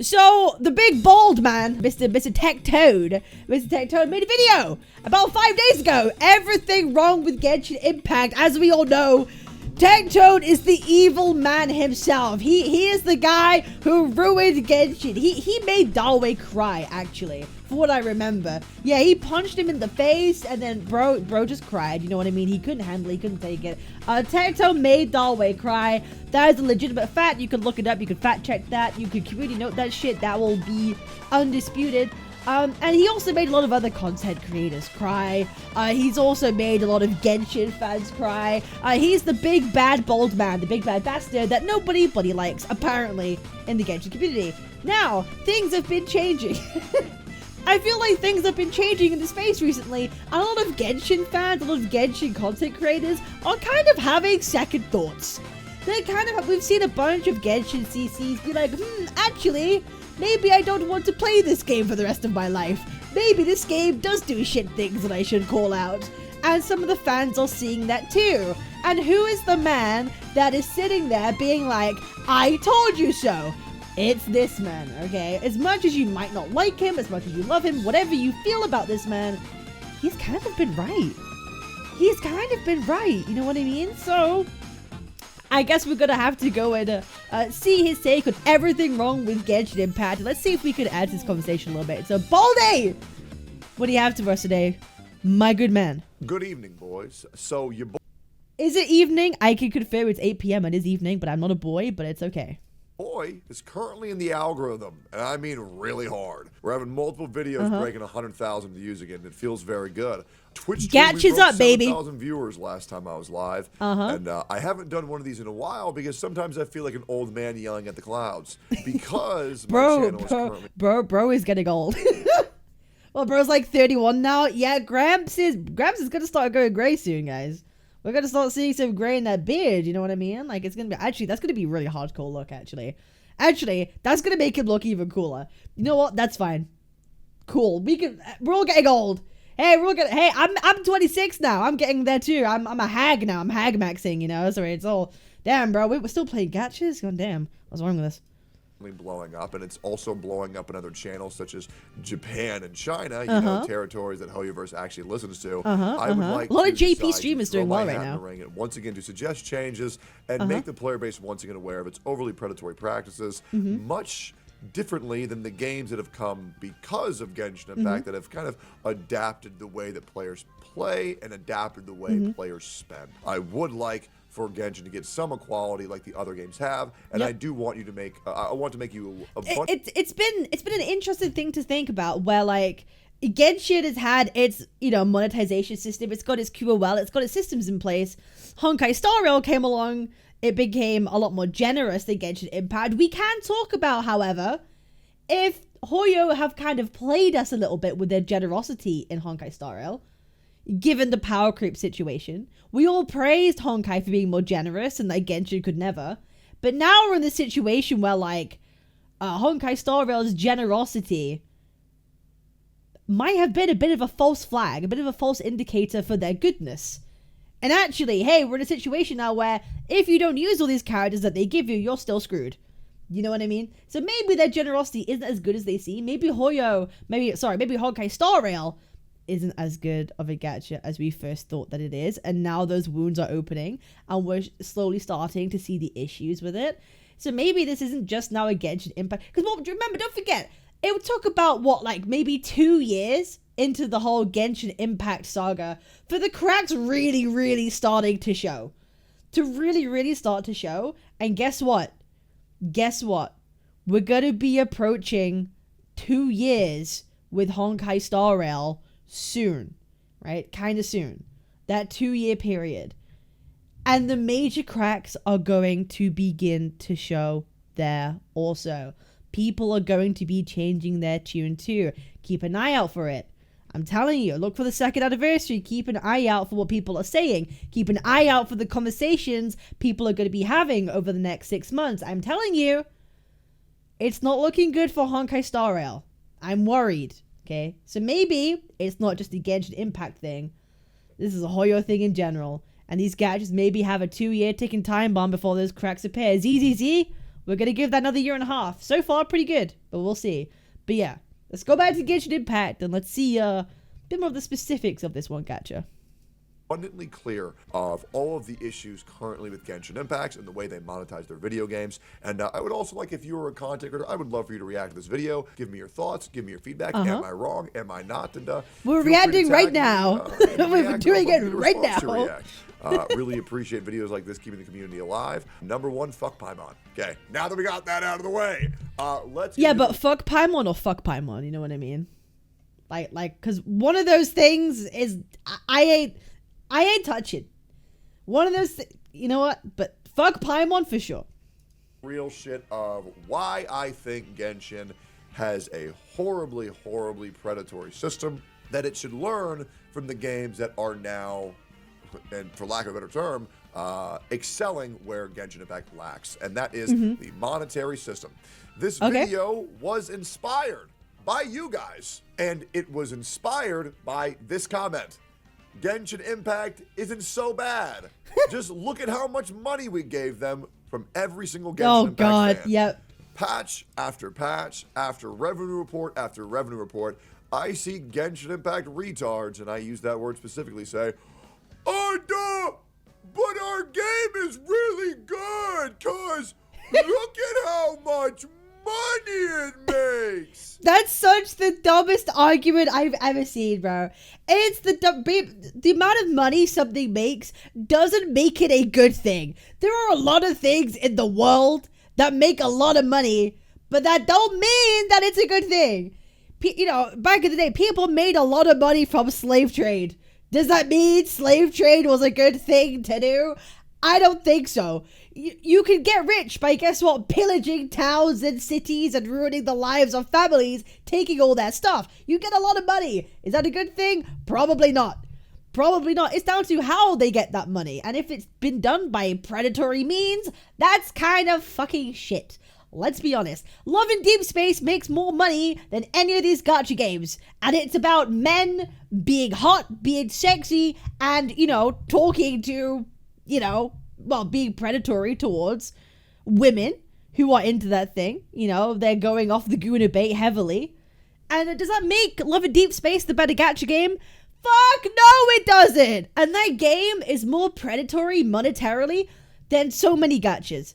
So the big bald man, Mr. Tectone, made a video about 5 days ago. Everything wrong with Genshin Impact. As we all know, Tectone is the evil man himself. He is the guy who ruined Genshin. He made Dawei cry, actually, for what I remember. Yeah, he punched him in the face, and then bro just cried. You know what I mean? He couldn't handle it. He couldn't take it. Tectone made Dawei cry. That is a legitimate fact. You can look it up. You can fact check that. You can community note that shit. That will be undisputed. And he also made a lot of other content creators cry. He's also made a lot of Genshin fans cry. He's the big bad bald man, the big bad bastard that nobody likes, apparently, in the Genshin community. Now, things have been changing. I feel like things have been changing in the space recently. A lot of Genshin fans, a lot of Genshin content creators are kind of having second thoughts. We've seen a bunch of Genshin CCs be like, actually, maybe I don't want to play this game for the rest of my life. Maybe this game does do shit things that I should call out. And some of the fans are seeing that too. And who is the man that is sitting there being like, I told you so? It's this man, okay? As much as you might not like him, as much as you love him, whatever you feel about this man, he's kind of been right. He's kind of been right, you know what I mean? So I guess we're gonna have to go and see his take on everything wrong with Genshin Impact. Let's see if we could add to this conversation a little bit. So, Baldy, what do you have to us today, my good man? Good evening, boys. So, your Is it evening? I can confirm it's 8 p.m. It is evening, but I'm not a boy, but it's okay. boy is currently in the algorithm, and I mean really hard. We're having multiple videos breaking 100,000 views again. It feels very good. Twitch Gatcha's up, baby. 7,000 viewers last time I was live, and I haven't done one of these in a while because sometimes I feel like an old man yelling at the clouds because my channel is currently... Bro is getting old. Well, bro's like 31 now. Yeah, Gramps is gonna start going gray soon, guys. We're gonna start seeing some gray in that beard. You know what I mean? Like, it's gonna be that's gonna be a really hardcore look. Actually, that's gonna make him look even cooler. You know what? That's fine. Cool. We're all getting old. Hey, I'm 26 now. I'm getting there too. I'm a hag now. I'm hag maxing. You know, so it's all damn, bro. We're still playing gachas. God damn, what's wrong with this? Blowing up, and it's also blowing up in other channels such as Japan and China, you know, territories that Hoyoverse actually listens to. I would like a lot of to JP streamers doing well right now. And once again, to suggest changes and make the player base once again aware of its overly predatory practices, much differently than the games that have come because of Genshin Impact that have kind of adapted the way that players play and adapted the way players spend. I would like for Genshin to get some equality like the other games have, and I do want you to make. I want to make you a bunch. It's been an interesting thing to think about, where like Genshin has had its monetization system. It's got its QOL. It's got its systems in place. Honkai Star Rail came along. It became a lot more generous than Genshin Impact. We can talk about, however, if Hoyo have kind of played us a little bit with their generosity in Honkai Star Rail. Given the power creep situation, we all praised Honkai for being more generous and like Genshin could never. But now we're in this situation where like Honkai Star Rail's generosity might have been a bit of a false flag, a bit of a false indicator for their goodness. And actually, hey, we're in a situation now where if you don't use all these characters that they give you, you're still screwed. You know what I mean? So maybe their generosity isn't as good as they seem. Maybe Honkai Star Rail isn't as good of a gacha as we first thought that it is, and now those wounds are opening and we're slowly starting to see the issues with it. So maybe this isn't just now a Genshin Impact, because remember, don't forget, it took about maybe 2 years into the whole Genshin Impact saga for the cracks really starting to show, really start to show. And guess what we're gonna be approaching 2 years with Honkai Star Rail soon, right? Kind of soon. That 2-year period. And the major cracks are going to begin to show there also. People are going to be changing their tune too. Keep an eye out for it. I'm telling you, look for the 2nd anniversary. Keep an eye out for what people are saying. Keep an eye out for the conversations people are going to be having over the next 6 months. I'm telling you, it's not looking good for Honkai Star Rail. I'm worried. Okay, so maybe it's not just a Genshin Impact thing. This is a Hoyo thing in general. And these gadgets maybe have a 2-year ticking time bomb before those cracks appear. ZZZ, We're going to give that another year and a half. So far, pretty good, but we'll see. But yeah, let's go back to Genshin Impact and let's see a bit more of the specifics of this one gacha. Abundantly clear of all of the issues currently with Genshin Impact and the way they monetize their video games. And I would also like, if you were a content creator, I would love for you to react to this video. Give me your thoughts. Give me your feedback. Am I wrong? Am I not? And we're reacting right now. We're doing it right now. Really appreciate videos like this, keeping the community alive. Number one, fuck Paimon. Okay, now that we got that out of the way, let's. Yeah, but fuck Paimon or fuck Paimon. You know what I mean? Like, because one of those things is I ain't touching. One of those, you know what? But fuck Paimon for sure. Real shit of why I think Genshin has a horribly, horribly predatory system that it should learn from the games that are now, and for lack of a better term, excelling where Genshin Impact lacks, and that is the monetary system. This video was inspired by you guys, and it was inspired by this comment. Genshin Impact isn't so bad. Just look at how much money we gave them from every single Genshin Impact fan. Yep. Patch after patch, after revenue report after revenue report, I see Genshin Impact retards, and I use that word specifically, say, "Oh, duh, but our game is really good, cause look at how much money it makes." That's such the dumbest argument I've ever seen, bro. It's the amount of money something makes doesn't make it a good thing. There are a lot of things in the world that make a lot of money, but that don't mean that it's a good thing. You know, back in the day, people made a lot of money from slave trade. Does that mean slave trade was a good thing to do? I don't think so. You can get rich by, guess what, pillaging towns and cities and ruining the lives of families, taking all that stuff. You get a lot of money. Is that a good thing? Probably not. Probably not. It's down to how they get that money. And if it's been done by predatory means, that's kind of fucking shit. Let's be honest. Love in Deep Space makes more money than any of these gacha games. And it's about men being hot, being sexy, and, you know, talking to, you know, well, being predatory towards women who are into that thing. You know, they're going off the Guna bait heavily. And does that make Love in Deep Space the better gacha game? Fuck no, it doesn't. And that game is more predatory monetarily than so many gachas.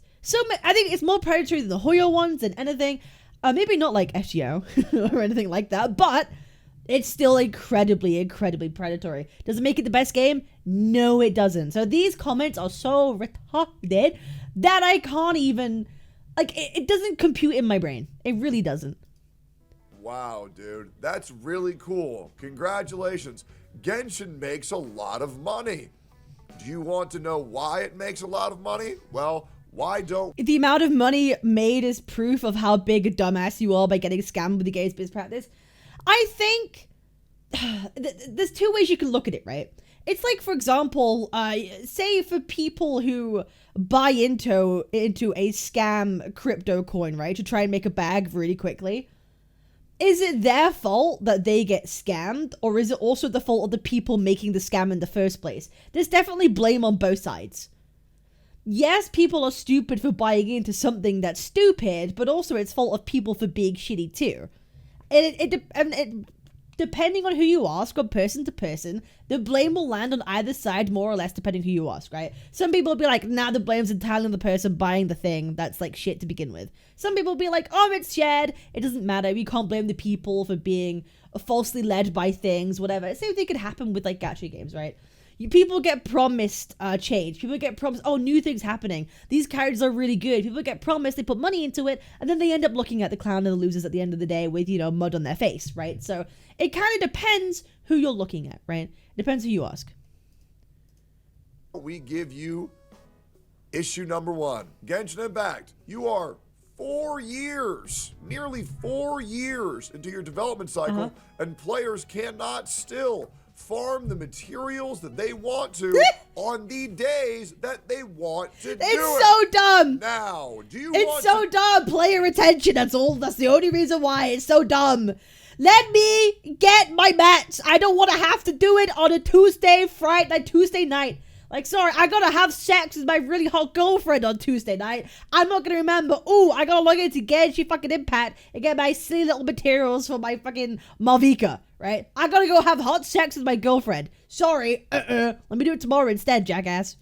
I think it's more predatory than the Hoyo ones and anything. Maybe not like FGO or anything like that, but it's still incredibly, incredibly predatory. Does it make it the best game? No, it doesn't. So these comments are so retarded that I can't even, like, it doesn't compute in my brain. It really doesn't. Wow, dude. That's really cool. Congratulations. Genshin makes a lot of money. Do you want to know why it makes a lot of money? Well, why don't... The amount of money made is proof of how big a dumbass you are by getting scammed with the game's biz practice. I think there's two ways you can look at it, right? It's like, for example, say for people who buy into a scam crypto coin, right, to try and make a bag really quickly. Is it their fault that they get scammed, or is it also the fault of the people making the scam in the first place? There's definitely blame on both sides. Yes, people are stupid for buying into something that's stupid, but also it's fault of people for being shitty too. Depending on who you ask, or person to person, the blame will land on either side more or less depending who you ask, right? Some people will be like, nah, the blame's entirely on the person buying the thing that's like shit to begin with. Some people will be like, oh, it's shared, it doesn't matter, you can't blame the people for being falsely led by things, whatever. Same thing could happen with like gacha games, right? People get promised change. People get promised, oh, new things happening. These characters are really good. People get promised, they put money into it, and then they end up looking at the clown and the losers at the end of the day with, you know, mud on their face, right? So it kind of depends who you're looking at, right? It depends who you ask. We give you issue number 1. Genshin Impact. You are 4 years, nearly 4 years into your development cycle, and players cannot still farm the materials that they want to on the days that they want to do it. It's so dumb. Now, It's so dumb. Player retention, that's all. That's the only reason why it's so dumb. Let me get my mats. I don't want to have to do it on a Tuesday night. Like, sorry, I gotta have sex with my really hot girlfriend on Tuesday night. I'm not gonna remember, oh, I gotta log into Genshin fucking Impact and get my silly little materials for my fucking Malvika, right? I gotta go have hot sex with my girlfriend. Sorry, let me do it tomorrow instead, jackass.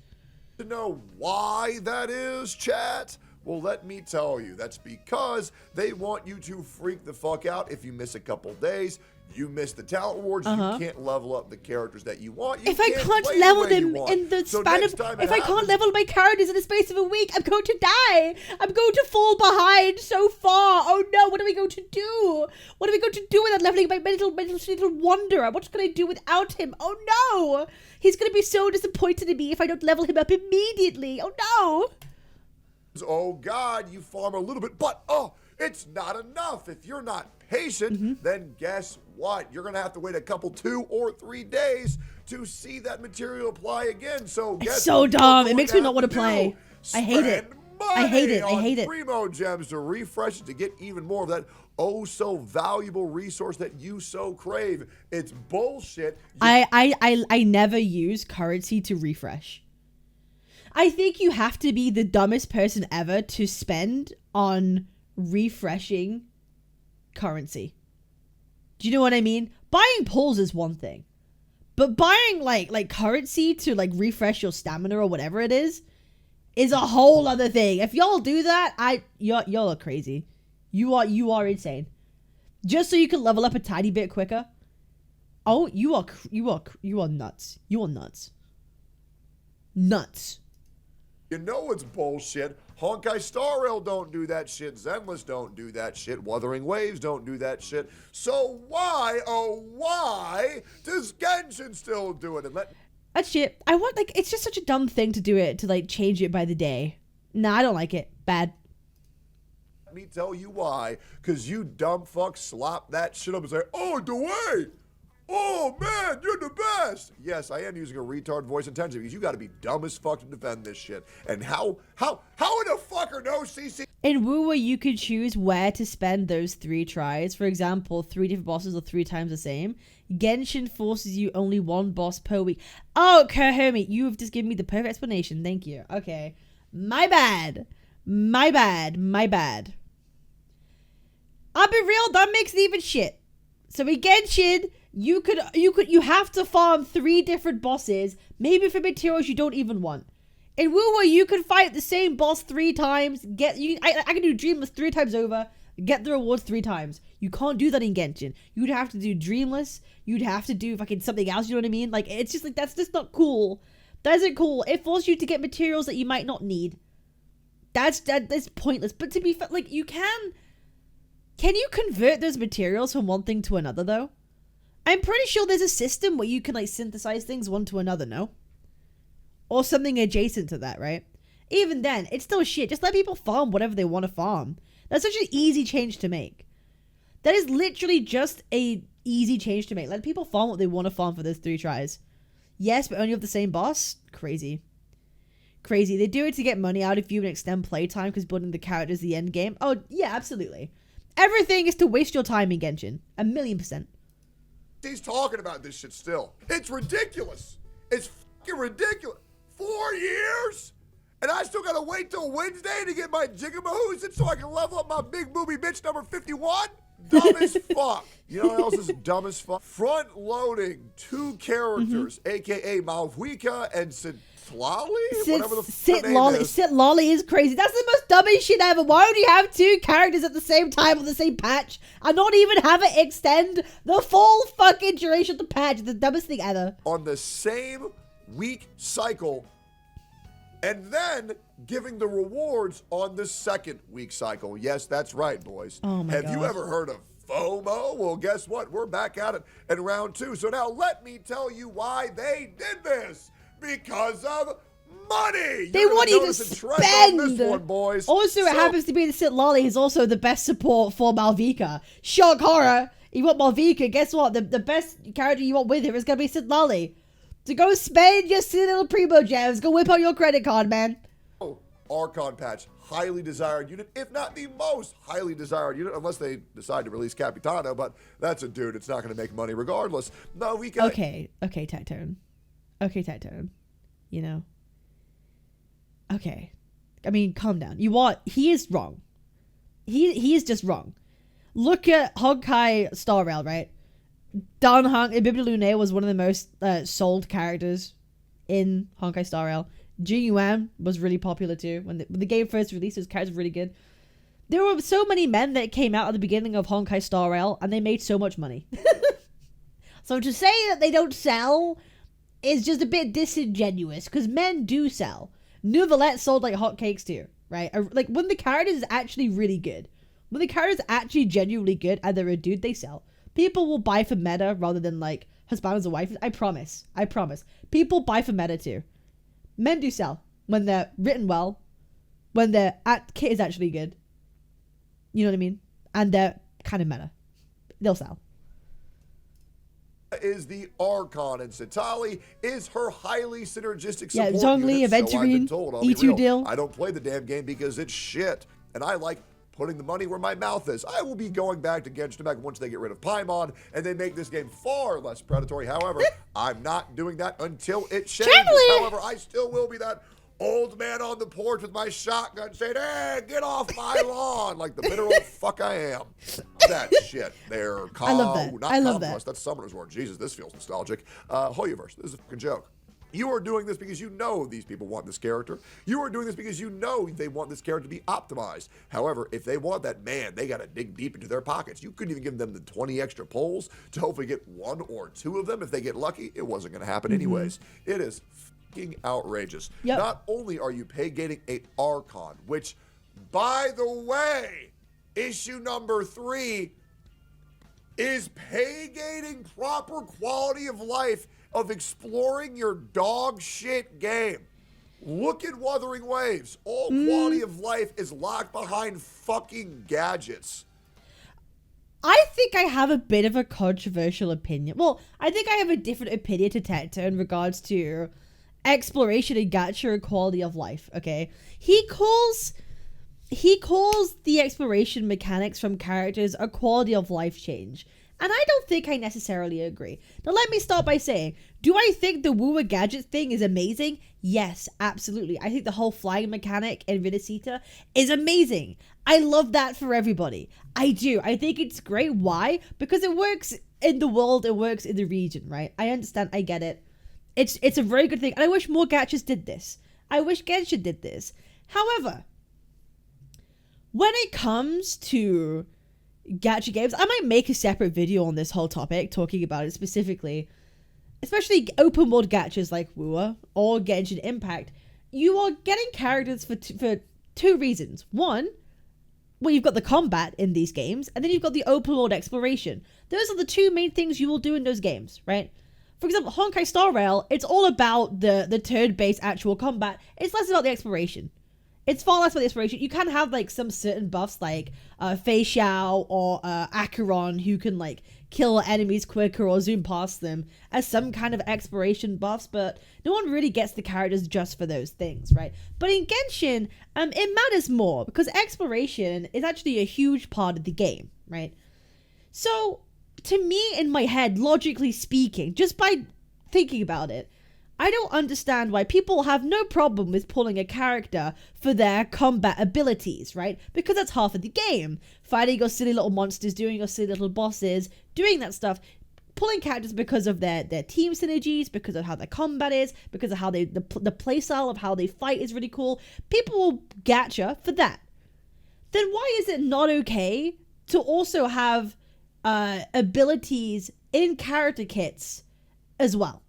To know why that is, chat? Well, let me tell you, that's because they want you to freak the fuck out if you miss a couple days. You miss the talent rewards, you can't level up the characters that you want. If I can't level them in the span of... If I can't level my characters in the space of a week, I'm going to die. I'm going to fall behind so far. Oh no, what are we going to do? What are we going to do without leveling my little wanderer? What can I do without him? Oh no! He's going to be so disappointed in me if I don't level him up immediately. Oh no! Oh God, you farm a little bit, but it's not enough. If you're not patient, then guess what? You're gonna have to wait a couple 2 or 3 days to see that material apply again. So it's so dumb. It makes me not want to play. I hate it. I hate it. I hate it. Primo gems to refresh it to get even more of that oh so valuable resource that you so crave. It's bullshit. I never use currency to refresh. I think you have to be the dumbest person ever to spend on refreshing currency. Do you know what I mean? Buying pulls is one thing, but buying like currency to like refresh your stamina or whatever it is a whole other thing. If y'all do that, y'all are crazy. You are insane. Just so you can level up a tiny bit quicker. Oh, you are nuts. You are nuts. Nuts. You know it's bullshit. Honkai Star Rail don't do that shit. Zenless don't do that shit. Wuthering Waves don't do that shit. So why, oh why, does Genshin still do it? And that shit, I want, like, it's just such a dumb thing to do it, to, like, change it by the day. Nah, I don't like it. Bad. Let me tell you why. Because you dumb fuck slop that shit up and say, oh, Dawei! Oh man, you're the best. Yes, I am using a retard voice intentionally because you got to be dumb as fuck to defend this shit. And how in the fuck are no CC? In WoW, you could choose where to spend those 3 tries. For example, 3 different bosses are 3 times the same. Genshin forces you only 1 boss per week. Oh, Kerhermi, you have just given me the perfect explanation. Thank you. Okay, my bad. I'll be real. That makes it even shit. So in Genshin, you have to farm 3 different bosses, maybe for materials you don't even want. In WoW, you can fight the same boss 3 times. I can do Dreamless 3 times over, get the rewards 3 times. You can't do that in Genshin. You'd have to do Dreamless. You'd have to do fucking something else. You know what I mean? Like, it's just like, that's just not cool. That isn't cool. It forces you to get materials that you might not need. That's pointless. But to be fair, like, you can you convert those materials from one thing to another though? I'm pretty sure there's a system where you can like synthesize things one to another, no? Or something adjacent to that, right? Even then, it's still shit. Just let people farm whatever they want to farm. That's such an easy change to make. That is literally just a easy change to make. Let people farm what they want to farm for those 3 tries. Yes, but only of the same boss? Crazy. Crazy. They do it to get money out of you and extend playtime because building the character is the end game. Oh, yeah, absolutely. Everything is to waste your time in Genshin. 1,000,000%. He's talking about this shit still. It's ridiculous. It's fucking ridiculous. 4 years? And I still gotta wait till Wednesday to get my Jigamahoos so I can level up my big booby bitch number 51? Dumb as fuck. You know what else is dumb as fuck? Front loading 2 characters, aka Malvika and Sitlali? Whatever the fuck is. Sitlali is crazy. That's the most dumbest shit ever. Why would you have 2 characters at the same time on the same patch and not even have it extend the full fucking duration of the patch? It's the dumbest thing ever. On the same week cycle, and then giving the rewards on the 2nd week cycle. Yes, that's right, boys. Oh my Have God. you ever heard of FOMO? Well, guess what? We're back at it in round 2. So now let me tell you why they did this. Because of money. They want you to spend. On this one, boys. Also, it happens to be that Sitlali is also the best support for Malvika. Shock horror. You want Malvika, guess what? The best character you want with her is going to be Sitlali. So go spend your silly little primo gems. Go whip out your credit card, man. Oh, Archon patch. Highly desired unit, if not the most highly desired unit, unless they decide to release Capitano, but that's a dude. It's not going to make money regardless. No, we can. Okay, Tectone. you know? Okay. I mean, calm down. He is wrong. He is just wrong. Look at Honkai Star Rail, right? Dan Hong and Bibi Lune was one of the most sold characters in Honkai Star Rail. Jing Yuan was really popular too. When the game first released, his characters were really good. There were so many men that came out at the beginning of Honkai Star Rail, and they made so much money. So to say that they don't sell is just a bit disingenuous, because men do sell. Nouvellette sold like hotcakes too, right? Like, when the character is actually really good, when the character is actually genuinely good and they're a dude, they sell. People will buy for meta rather than like husbands or wives. I promise. People buy for meta too. Men do sell when they're written well, when their kit is actually good. You know what I mean? And they're kind of meta. They'll sell. Is the Archon, and Satali is her highly synergistic support Zhongli, unit. Aventurine, So E2 deal. I don't play the damn game because it's shit, and I like putting the money where my mouth is. I will be going back to Genshin Impact once they get rid of Paimon and they make this game far less predatory. However, I'm not doing that until it changes. However, I still will be that old man on the porch with my shotgun saying, "Hey, get off my lawn," like the bitter old fuck I am. That shit. They're calm. I love that. Not I love calm. that. That's Summoner's War. Jesus, this feels nostalgic. Hoyoverse, this is a fucking joke. You are doing this because you know these people want this character. You are doing this because you know they want this character to be optimized. However, if they want that, man, they got to dig deep into their pockets. You couldn't even give them the 20 extra polls to hopefully get one or two of them. If they get lucky, it wasn't going to happen anyways. It is fucking outrageous. Yep. Not only are you pay gating a Archon, which, by the way, issue number 3 is pay gating proper quality of life of exploring your dog shit game. Look at Wuthering Waves. All quality of life is locked behind fucking gadgets. I think I have a bit of a controversial opinion. Well, I think I have a different opinion to Tectone in regards to exploration and gacha quality of life, okay? He calls the exploration mechanics from characters a quality of life change. And I don't think I necessarily agree. Now, let me start by saying, do I think the Woowa gadget thing is amazing? Yes, absolutely. I think the whole flying mechanic in Vidicita is amazing. I love that for everybody. I do. I think it's great. Why? Because it works in the world, it works in the region, right? I understand. I get it. It's a very good thing. And I wish more gachas did this. I wish Genshin did this. However, when it comes to gacha games, I might make a separate video on this whole topic, talking about it specifically, especially open world gachas like Woowa or Genshin Impact. You are getting characters for two reasons. One, well, you've got the combat in these games, and then you've got the open world exploration. Those are the two main things you will do in those games, right? For example, Honkai Star Rail, it's all about the turn-based actual combat. It's less about the exploration. It's far less about the exploration. You can have like some certain buffs like Fei Xiao or Acheron, who can like kill enemies quicker or zoom past them as some kind of exploration buffs, but no one really gets the characters just for those things, right? But in Genshin, it matters more because exploration is actually a huge part of the game, right? So to me, in my head, logically speaking, just by thinking about it, I don't understand why people have no problem with pulling a character for their combat abilities, right? Because that's half of the game. Fighting your silly little monsters, doing your silly little bosses, doing that stuff. Pulling characters because of their team synergies, because of how their combat is, because of how the playstyle of how they fight is really cool. People will gacha for that. Then why is it not okay to also have abilities in character kits as well?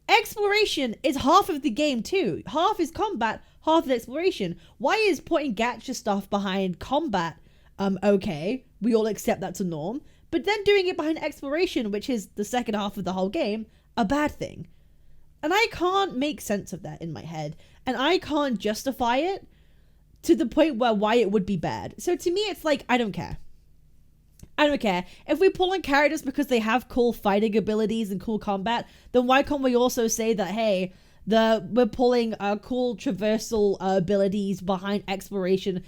Exploration is half of the game too. Half is combat, half is exploration. Why is putting gacha stuff behind combat okay? We all accept that's a norm. But then doing it behind exploration, which is the second half of the whole game, a bad thing. And I can't make sense of that in my head. And I can't justify it to the point where why it would be bad. So to me, it's like, I don't care. I don't care. If we pull in characters because they have cool fighting abilities and cool combat, then why can't we also say that, hey, we're pulling cool traversal abilities behind exploration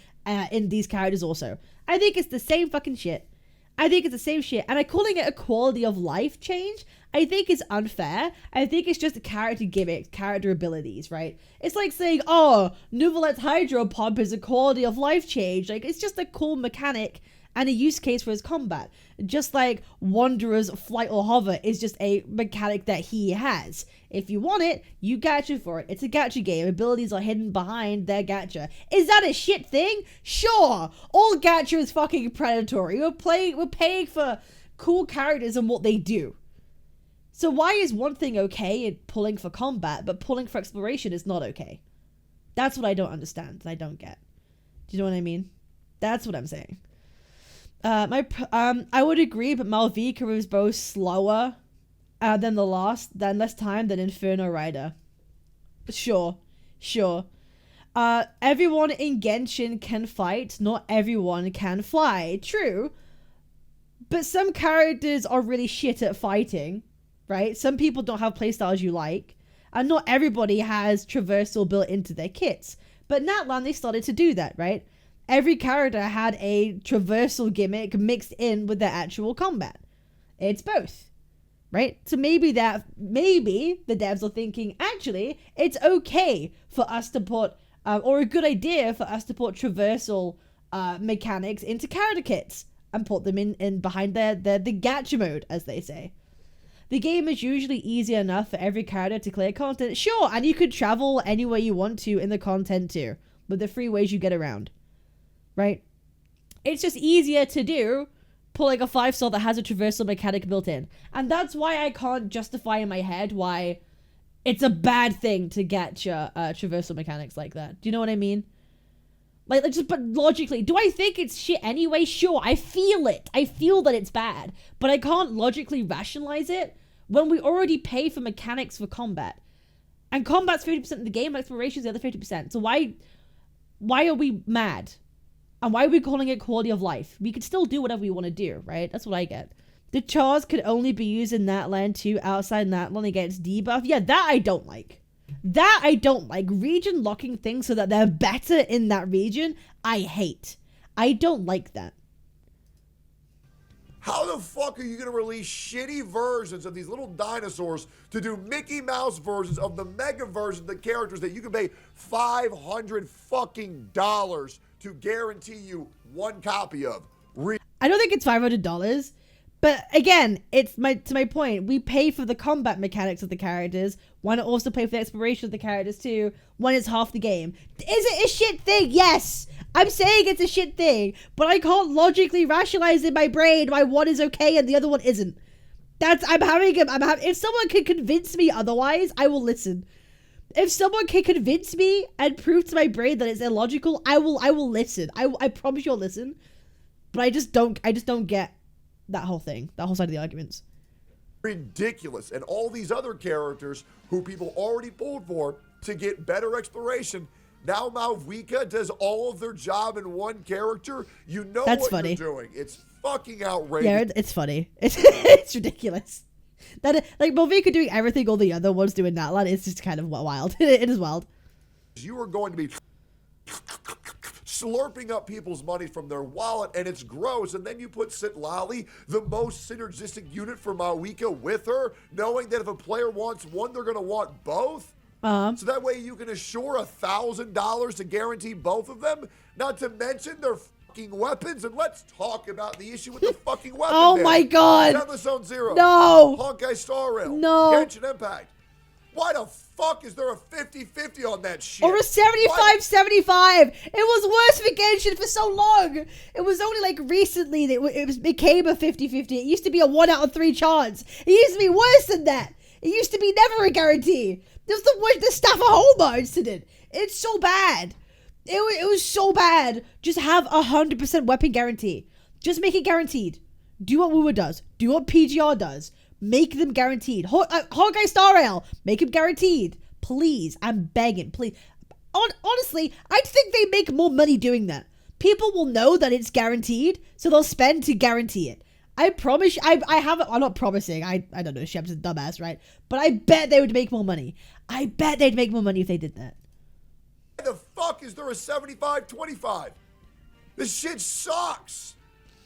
in these characters also? I think it's the same fucking shit. I think it's the same shit. And calling it a quality of life change, I think is unfair. I think it's just a character gimmick, character abilities, right? It's like saying, oh, Nouvelette's Hydro Pump is a quality of life change. Like, it's just a cool mechanic and a use case for his combat. Just like Wanderer's Flight or Hover is just a mechanic that he has. If you want it, you gacha for it. It's a gacha game. Abilities are hidden behind their gacha. Is that a shit thing? Sure. All gacha is fucking predatory. We're paying for cool characters and what they do. So why is one thing okay in pulling for combat, but pulling for exploration is not okay? That's what I don't understand. I don't get. Do you know what I mean? That's what I'm saying. I would agree, but Malvika is both slower than less time than Inferno Rider. Sure. Everyone in Genshin can fight, not everyone can fly. True. But some characters are really shit at fighting, right? Some people don't have playstyles you like, and not everybody has traversal built into their kits. But Natlan, they started to do that, right? Every character had a traversal gimmick mixed in with their actual combat. It's both, right? So maybe the devs are thinking, actually, it's okay for us to put, or a good idea for us to put traversal mechanics into character kits and put them in behind the gacha mode, as they say. The game is usually easy enough for every character to clear content. Sure, and you could travel anywhere you want to in the content too, with the free ways you get around. Right? It's just easier to do pulling a 5-star that has a traversal mechanic built in. And that's why I can't justify in my head why it's a bad thing to get traversal mechanics like that. Do you know what I mean? But logically, do I think it's shit anyway? Sure, I feel it. I feel that it's bad. But I can't logically rationalize it when we already pay for mechanics for combat. And combat's 50% of the game, exploration's the other 50%. So why are we mad? And why are we calling it quality of life? We could still do whatever we want to do, right? That's what I get. The chars could only be used in Natlan too. Outside Natlan against debuff. Yeah, that I don't like. That I don't like. Region locking things so that they're better in that region, I hate. I don't like that. How the fuck are you going to release shitty versions of these little dinosaurs to do Mickey Mouse versions of the mega versions of the characters that you can pay $500 fucking dollars to guarantee you one copy of? I don't think it's $500, but again, it's to my point. We pay for the combat mechanics of the characters. Why not also pay for the exploration of the characters too? When it's half the game. Is it a shit thing? Yes, I'm saying it's a shit thing, but I can't logically rationalize in my brain why one is okay and the other one isn't. If someone can convince me otherwise, I will listen. If someone can convince me and prove to my brain that it's illogical, I will listen. I promise you'll listen. But I just don't get that whole thing, that whole side of the arguments. Ridiculous. And all these other characters who people already pulled for to get better exploration, now Malvika does all of their job in one character. You know That's what funny. You're doing. It's fucking outrageous. Yeah, it's funny. It's ridiculous. That like Malvika doing everything all the other ones doing Natlan is just kind of wild. It is wild. You are going to be slurping up people's money from their wallet, and it's gross. And then you put Sitlali, the most synergistic unit for Malvika, with her, knowing that if a player wants one, they're going to want both. So that way you can assure $1,000 to guarantee both of them. Not to mention their fucking weapons. And let's talk about the issue with the fucking weapon. Oh my god! Down Zone Zero. No. Honkai Star Rail. No. Genshin Impact. Why the fuck is there a 50-50 on that shit? Or a 75-75. It was worse for Genshin for so long. It was only like recently that it became a 50-50. It used to be a 1 out of 3 chance. It used to be worse than that. It used to be never a guarantee. This was the worst. The Staff of Homer incident. It's so bad. It was so bad. Just have 100% weapon guarantee. Just make it guaranteed. Do what Woowa does. Do what PGR does. Make them guaranteed. Honkai Star Rail. Make them guaranteed. Please. I'm begging. Please. Honestly, I think they make more money doing that. People will know that it's guaranteed, so they'll spend to guarantee it. I promise. I haven't. I'm not promising. I don't know. Shep's a dumbass, right? But I bet they would make more money. I bet they'd make more money if they did that. Why the fuck is there a 75-25? This shit sucks.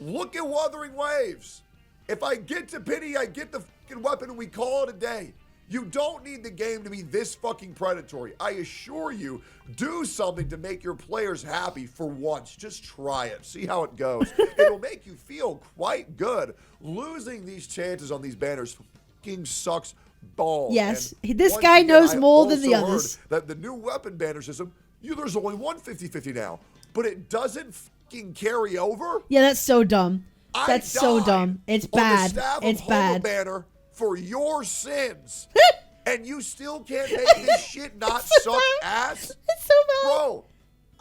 Look at Wuthering Waves. If I get to pity, I get the fucking weapon and we call it a day. You don't need the game to be this fucking predatory. I assure you, do something to make your players happy for once. Just try it. See how it goes. It'll make you feel quite good. Losing these chances on these banners fucking sucks balls. Yes, And this once guy again, knows I more than also the heard others. that the new weapon banner system, there's only one 50-50 now, but it doesn't fucking carry over. Yeah, that's so dumb. That's I so died dumb. It's on the bad. staff It's of Homer bad. banner for your sins. And you still can't make this shit not suck ass? It's so bad. Bro,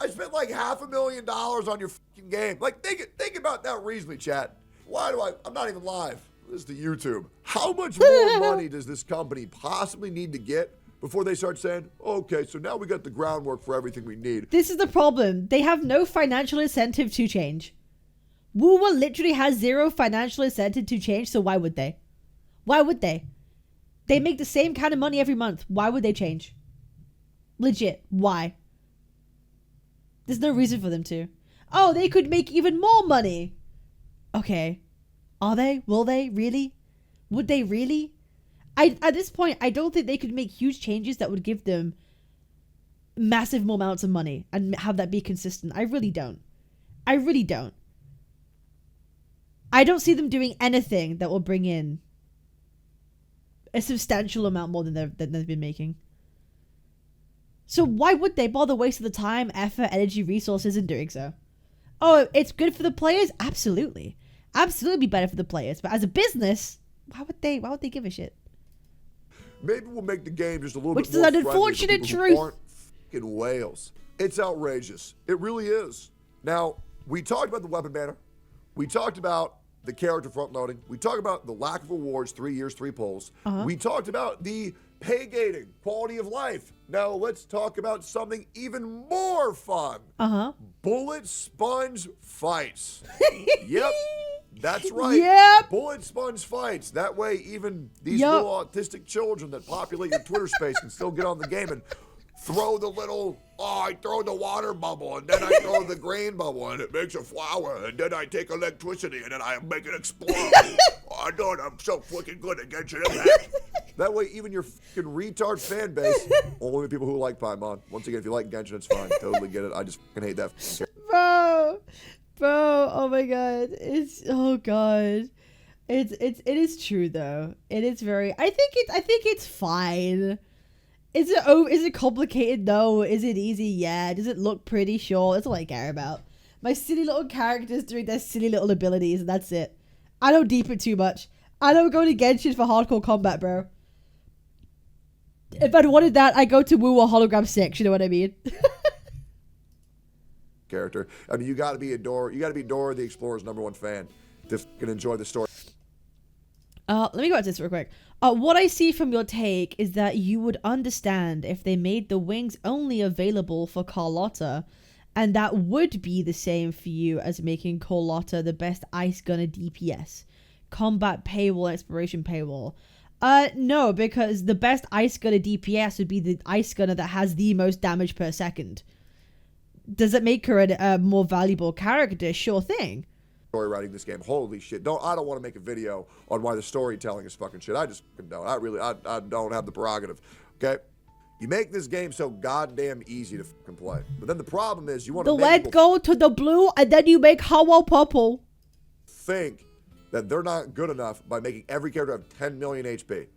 I spent like $500,000 on your fucking game. Like, think about that reasonably, chat. Why do I'm not even live. This is to YouTube. How much more money does this company possibly need to get before they start saying, okay, so now we got the groundwork for everything we need? This is the problem. They have no financial incentive to change. Woowa literally has zero financial incentive to change, so why would they? Why would they? They make the same kind of money every month. Why would they change? Legit. Why? There's no reason for them to. Oh, they could make even more money. Okay. Are they? Will they? Really? Would they really? At this point, I don't think they could make huge changes that would give them massive more amounts of money and have that be consistent. I really don't. I really don't. I don't see them doing anything that will bring in a substantial amount more than they've been making. So why would they bother wasting the time, effort, energy, resources in doing so? Oh, it's good for the players? Absolutely. Absolutely be better for the players. But as a business, why would they give a shit? Maybe we'll make the game just a little Which bit more is an friendly unfortunate for people truth. who aren't fucking whales. It's outrageous. It really is. Now, we talked about the weapon banner. We talked about the character front loading. We talked about the lack of awards, 3 years, 3 polls. We talked about the pay gating, quality of life. Now let's talk about something even more fun. Bullet sponge fights. Yep, that's right. Yep. Bullet sponge fights. That way even these little autistic children that populate your Twitter space can still get on the game and throw the little, I throw the water bubble, and then I throw the green bubble, and it makes a flower, and then I take electricity, and then I make it explode. I know it, I'm so fucking good at Genshin Impact. That way, even your fucking retard fan base, only the people who like Paimon. Once again, if you like Genshin, it's fine. Totally get it. I just fucking hate that. Bro, oh my god. It is true though. It is very, I think it's fine. Is it complicated? No. Is it easy? Yeah. Does it look pretty? Sure. That's all I care about. My silly little characters doing their silly little abilities, and that's it. I don't deep it too much. I don't go to Genshin for hardcore combat, bro. If I'd wanted that, I go to Woo or Hologram 6. You know what I mean? Character. I mean, you gotta be Dora the Explorer's #1 fan to fucking enjoy the story. Let me go back to this real quick. What I see from your take is that you would understand if they made the wings only available for Carlotta, and that would be the same for you as making Carlotta the best Ice Gunner DPS. Combat paywall, exploration paywall. No, because the best Ice Gunner DPS would be the Ice Gunner that has the most damage per second. Does it make her a more valuable character? Sure thing. Story writing this game. Holy shit. I don't want to make a video on why the storytelling is fucking shit. I just don't. I don't have the prerogative. Okay? You make this game so goddamn easy to fucking play. But then the problem is you want to let go to the blue and then you make Hollow purple. Think that they're not good enough by making every character have 10 million HP.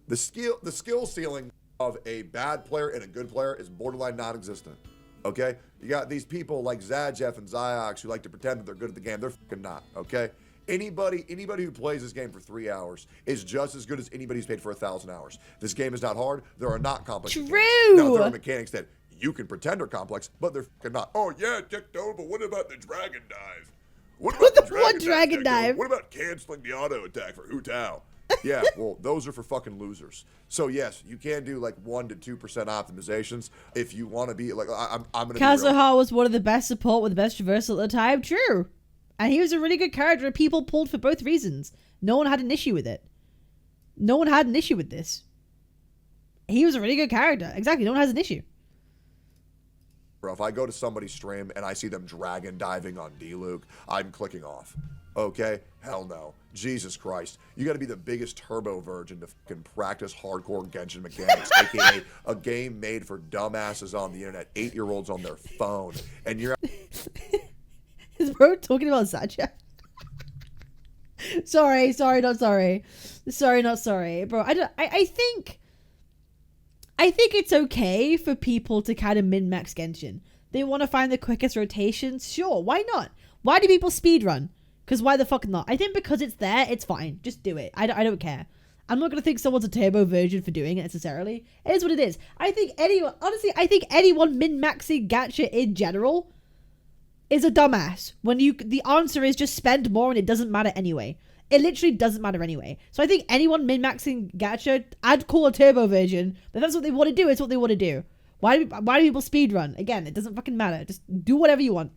The skill ceiling of a bad player and a good player is borderline non-existent. Okay? You got these people like Zajeff and Ziox who like to pretend that they're good at the game. They're fucking not, okay? Anybody who plays this game for 3 hours is just as good as anybody who's paid for 1,000 hours. This game is not hard. There are not complex mechanics. Now, there are mechanics that you can pretend are complex, but they're fucking not. Oh, yeah, Tectone, but what about the dragon dive? What about the dragon dive? What about canceling the auto attack for Hu Tao? Yeah, well, those are for fucking losers. So yes, you can do like 1% to 2% optimizations if you want to be like I'm gonna. Kazuha was one of the best support with the best traversal at the time. True, and he was a really good character. And people pulled for both reasons. No one had an issue with it. No one had an issue with this. He was a really good character. Exactly. No one has an issue. Bro, if I go to somebody's stream and I see them dragon diving on D-Luke, I'm clicking off. Okay? Hell no. Jesus Christ. You got to be the biggest turbo virgin to fucking practice hardcore Genshin mechanics, aka a game made for dumbasses on the internet, 8-year-olds on their phone, and you're... Is bro talking about Satya? Sorry, not sorry. Sorry, not sorry. Bro, I think it's okay for people to kind of min-max Genshin. They want to find the quickest rotations. Sure, why not? Why do people speedrun? Because why the fuck not? I think because it's there, it's fine. Just do it. I don't care. I'm not going to think someone's a turbo version for doing it necessarily. It is what it is. I think anyone min-maxing gacha in general is a dumbass. The answer is just spend more and it doesn't matter anyway. It literally doesn't matter anyway. So I think anyone min-maxing gacha, I'd call a turbo version, but that's what they want to do. It's what they want to do. Why do people speedrun? Again, it doesn't fucking matter. Just do whatever you want.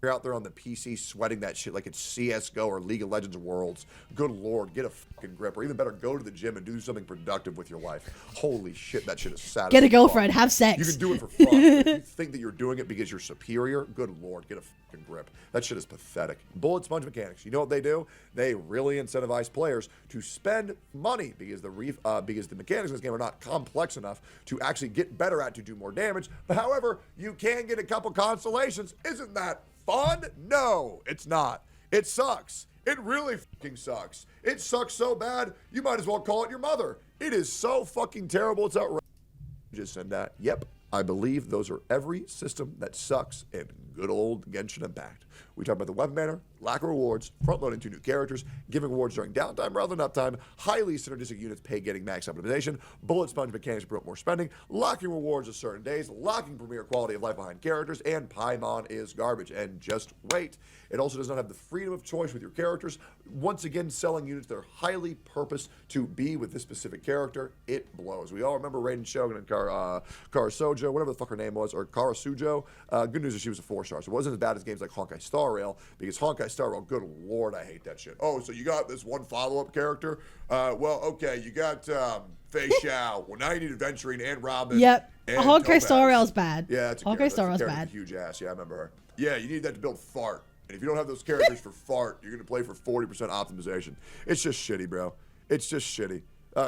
You're out there on the PC sweating that shit like it's CSGO or League of Legends Worlds. Good Lord, get a fucking grip. Or even better, go to the gym and do something productive with your life. Holy shit, that shit is sad. Get a girlfriend, have sex. You can do it for fun. If you think that you're doing it because you're superior, good Lord, get a fucking grip. That shit is pathetic. Bullet sponge mechanics. You know what they do? They really incentivize players to spend money because the mechanics in this game are not complex enough to actually get better at to do more damage. But however, you can get a couple constellations. Isn't that fun? No, it's not. It sucks. It really fucking sucks. It sucks so bad, you might as well call it your mother. It is so fucking terrible, it's outrageous. And yep, I believe those are every system that sucks in good old Genshin Impact. We talk about the weapon banner, lack of rewards, front-loading 2 new characters, giving rewards during downtime rather than uptime, highly synergistic units pay getting max optimization, bullet sponge mechanics to promote more spending, locking rewards at certain days, locking premier quality of life behind characters, and Paimon is garbage. And just wait. It also does not have the freedom of choice with your characters. Once again, selling units that are highly purposed to be with this specific character. It blows. We all remember Raiden Shogun and Karasujo, whatever the fuck her name was, or Karasujo. Good news is she was a 4-star, so it wasn't as bad as games like Honkai Star Rail, because Honkai Star Rail, good Lord, I hate that shit. Oh, so you got this one follow-up character? Well, okay, you got Fei Xiao. Well, now you need Adventuring and Robin. Yep. And Honkai Topaz. Star Rail's bad. Yeah, that's a Honkai Star Rail's bad. bad. Huge ass. Yeah, I remember her. Yeah, you need that to build Fart. And if you don't have those characters for Fart, you're going to play for 40% optimization. It's just shitty, bro. It's just shitty.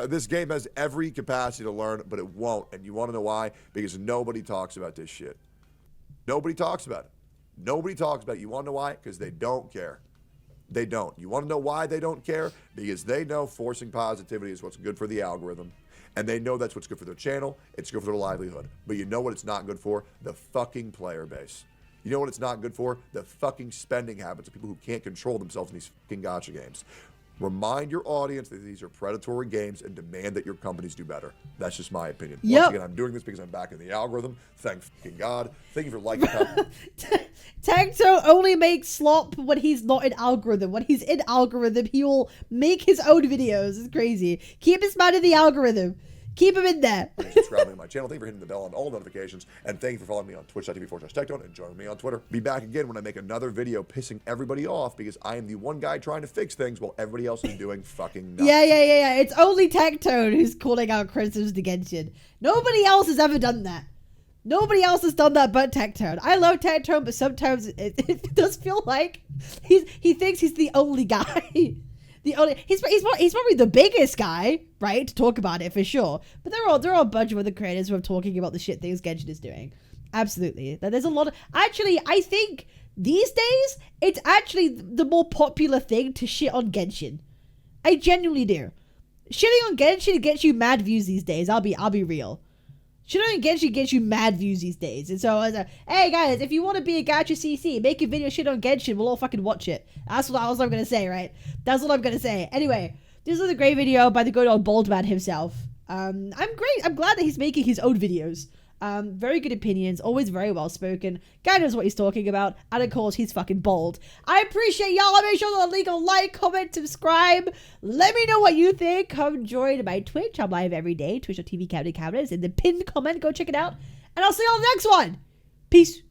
This game has every capacity to learn, but it won't. And you want to know why? Because nobody talks about this shit. Nobody talks about it. Nobody talks about it. You want to know why? Because they don't care. They don't. You want to know why they don't care? Because they know forcing positivity is what's good for the algorithm. And they know that's what's good for their channel. It's good for their livelihood. But you know what it's not good for? The fucking player base. You know what it's not good for? The fucking spending habits of people who can't control themselves in these fucking gacha games. Remind your audience that these are predatory games and demand that your companies do better. That's just my opinion. Yep. Once again, I'm doing this because I'm back in the algorithm. Thank fucking God. Thank you for liking it. Tectone only makes slop when he's not in algorithm. When he's in algorithm, he will make his own videos. It's crazy. Keep this man in the algorithm. Keep him in there. Subscribing to my channel. Thank you for hitting the bell on all notifications. And thank you for following me on twitch.tv/Tectone and joining me on Twitter. Be back again when I make another video pissing everybody off because I am the one guy trying to fix things while everybody else is doing fucking nothing. Yeah. It's only Tectone who's calling out criticisms to Genshin. Nobody else has ever done that. Nobody else has done that but Tectone. I love Tectone, but sometimes it does feel like he thinks he's the only guy. He's probably the biggest guy, right, to talk about it for sure. But there are a bunch of other creators who are talking about the shit things Genshin is doing. Absolutely. There's a lot of... Actually, I think these days, it's actually the more popular thing to shit on Genshin. I genuinely do. Shitting on Genshin gets you mad views these days. I'll be real. Shitting on Genshin gets you mad views these days. And so I was like, hey guys, if you want to be a gacha CC, make a video shit on Genshin, we'll all fucking watch it. That's what I'm going to say, right? That's what I'm going to say. Anyway, this is a great video by the good old bald man himself. I'm glad that he's making his own videos. Very good opinions, always very well spoken. Guy knows what he's talking about, and of course he's fucking bold. I appreciate y'all. Make sure to leave a like, comment, subscribe. Let me know what you think. Come join my Twitch. I'm live every day. Twitch.tv Cabinetz in the pinned comment. Go check it out, and I'll see y'all in the next one. Peace.